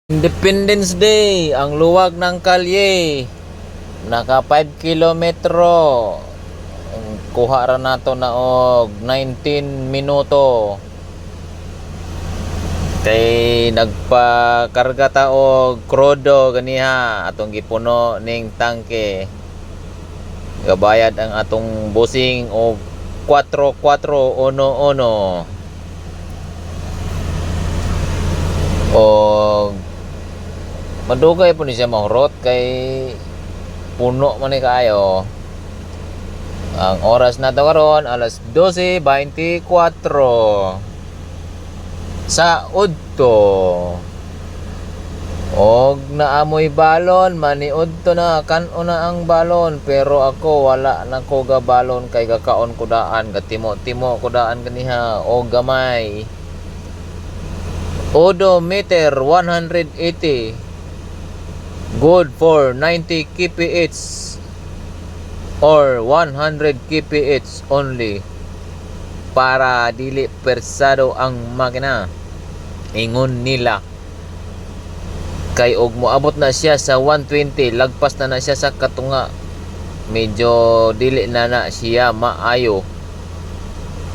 Independence Day, ang luwag ng kalye. Naka 5 kilometro. Kuha ra nato na og 19 minuto. Kay nagpakarga ta og krodo ganiha atong gipuno ning tangke. Gabayad ang atong busing og 4411. Og madugay po ni siya mahurot kay puno man ni kaayo. Ang oras na to karon alas 12:24 sa udto. Og naamoy balon maniudto na kan-o na ang balon, pero ako wala na ko ga balon kay gakaon ko daan, gatimo-timo ko daan ganiha og gamay. Odometer 180, good for 90 kph or 100 kph only, para dili persado ang makina, ingon nila. Kay og moabot na siya sa 120, lagpas na siya sa katunga, medyo dili na siya maayo,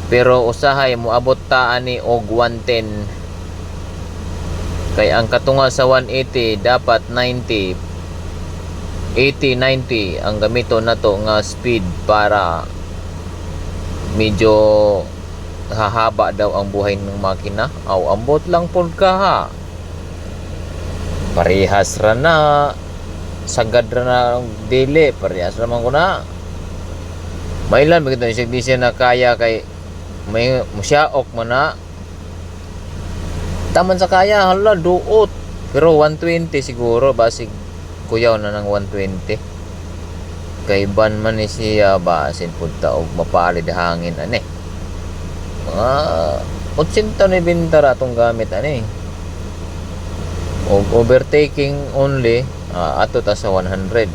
pero usahay moabot ta ani og 110. Kay ang katunga sa 180 dapat 90, 80-90 ang gamito nato nga speed para medyo hahaba daw ang buhay ng makina. Aw ambot lang pod ka ha. Parehas ra na, sagad ra na ang dili, parehas ra man ko na. Mailan bagito siya di siya na kaya kay may musyaok man na. Taman sa kaya, hala, duot. Pero 120 siguro, basig kuyaw na ng 120. Kay ban man ni siya, basin punta og mapalid hangin, ane. Mga 80 ni bintara itong gamit, ane. Og overtaking only, ato ta sa 100.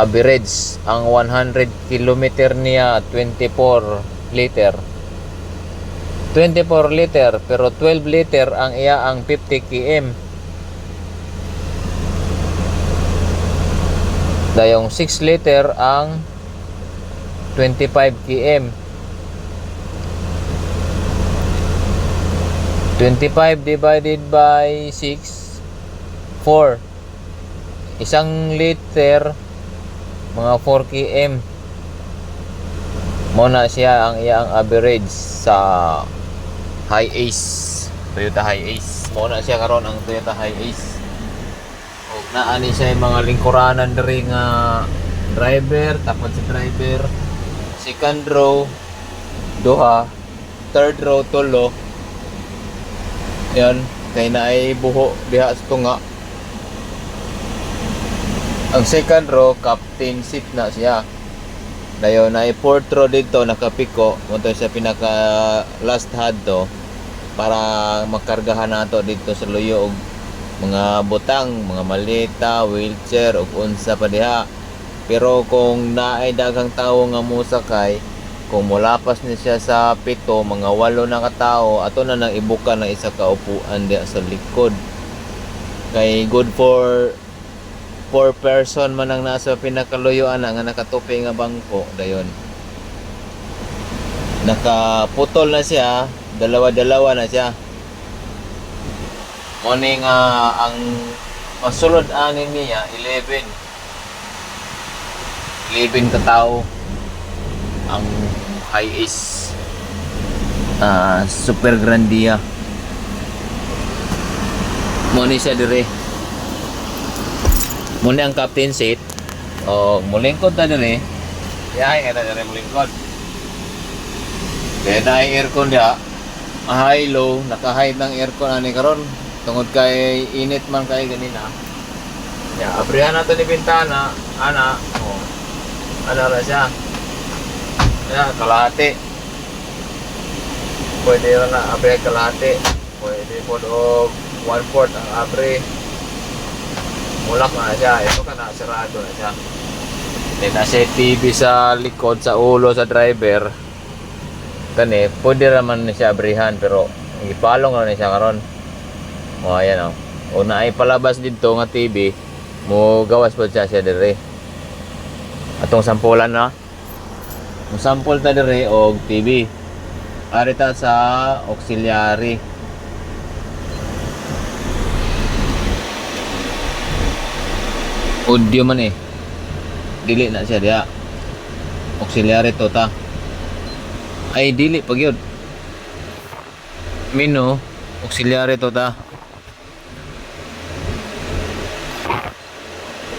Average, ang 100 kilometer niya, 24 liter. 24 liter, pero 12 liter ang iya ang 50 km. Dayong 6 liter ang 25 km. 25 divided by 6, 4. Isang liter, mga 4 km. Muna siya ang iyang average sa Hi-Ace, Toyota Hi-Ace. Muna siya karon ang Toyota Hi-Ace. Og naani siya yung mga lingkuranan diri nga driver, tapos si driver, second row duha, third row tulo. Yan, kay naay buho diha sa tunga. Ang second row captain seat na siya. Dayon na fourth row dito nakapiko, munto sa pinaka last had to para makargahan nato dito sa luyo og mga butang, mga maleta, wheelchair ug unsa pa diha. Pero kung naay daghang tawo nga musakay, kung molapas ni siya sa pito, mga 8 na ka tawo, ato na nang ibuka ng isa ka upuan diha sa likod. Kay good for 4 person man ang nasa pinakaluyuan nga nakatupi nga bangko. Dayon nakaputol na siya, dalawa-dalawa na siya. Morning ang masulod anin niya 11 ka tao ang Hi-Ace Super Grandia. Muni siya dire, muni ang captain seat. O mulingkod ta dire, yahay nga ta dire mulingkod. Kaya na aircon dia, high low, naka-high ng aircon ani karon tungod kay init man kay ganina. Ya, abrihan nato ni bintana, ana, ana ra siya. Ya, kalahati. Pwede na abrihan kalahati. Pwede po og 1/4 ang abre. Mulak na siya, ito ka na sarado na siya. Then nasa TV sa likod sa ulo sa driver. Kani pwede raman siya abrihan, pero ipalong na siya karon. O ayan o. O na ay palabas dito nga TV, mo gawas po siya dire. Atong sampulan na. Mo sample ta dire og TV. Arita sa auxiliary. Audio man eh. Dili na siya diya. Auxiliary to ta. Ay dili pag yun. Mino, auxiliary to ta.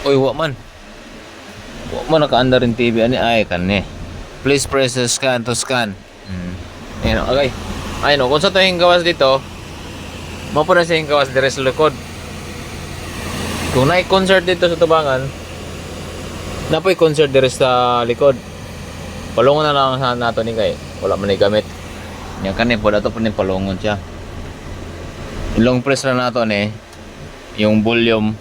Oy, wa man. Wa man naka-under rin TV ani ay kanne. Please press the scan to scan. Ayan, okay. Ayun, kung sa to yung gawas dito, mo po na siya yung gawas dire sa likod. Kung na-concert dito sa tubangan, napoy concert dire sa likod. Palungon na lang sa nato ni kay wala man ni gamit. Nya kanne po dato po ni palungon siya. Ilong press na nato ni yung volume.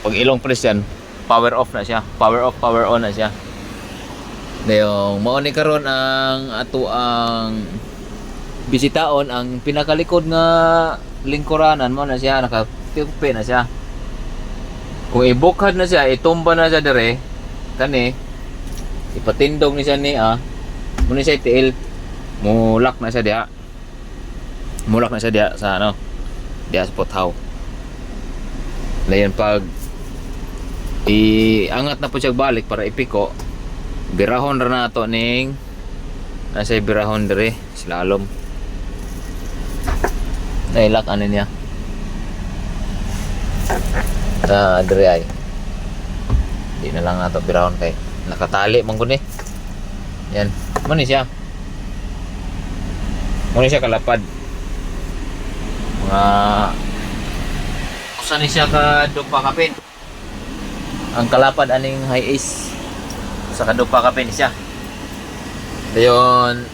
Pag ilong press yan, power off na siya. Power off, power on na siya. Dayong mao ni karon ang ato ang bisitaon ang pinakalikod nga lingkuranan mo na siya, nakatiupi na siya. Kung ibukad na siya, itumba na siya dire, kani ipatindog ni siya ni muna siya itiil, mulak na siya diha. Mulak na siya diha sa ano, diha sa pothaw. Dayon pag iangat na po siya balik para ipiko, birahon ra nato ning nasa birahon dire slalom. Nailak ano niya. Dire ay. Di na lang nato birahon kay nakatali man gud ni. Yan. Mo ni siya. Mo ni siya kalapad. Mga usa ni siya ka dupa kapin. Ang kalapad aning high ace sa kadupa kapin siya. Dayon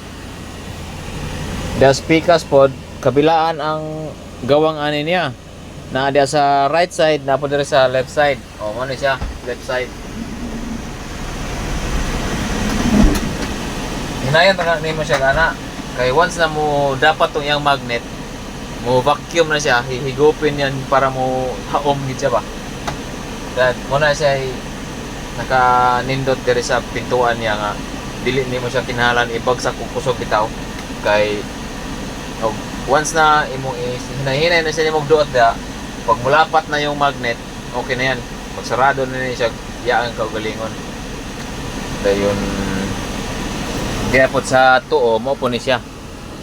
the speakers pod kabilaan ang gawang ani niya. Na dia sa right side, na po dire sa left side. O mo ni siya, left side. Hinayan ta nimo siya kana. Kay once na mo dapat tong yang magnet, mo vacuum na siya, hihigupin yan para mo haom gid siya ba. That mo na siya naka-nindot dire sa pintuan niya nga dili nimo siya kinahanglan ibagsak og kusog bitaw kay once na imong hinahinay na siya nimong duot da, pag mulapat na yung magnet okay na yan, pag sarado na niya siya yaan kaugalingon. Dayon kaya po sa tuo mo po ni siya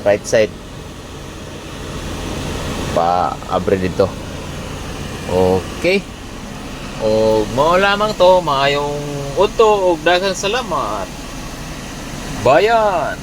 right side pa abre dito. Okay. O mao lamang to, maayong uto ug daghang salamat. Bayan.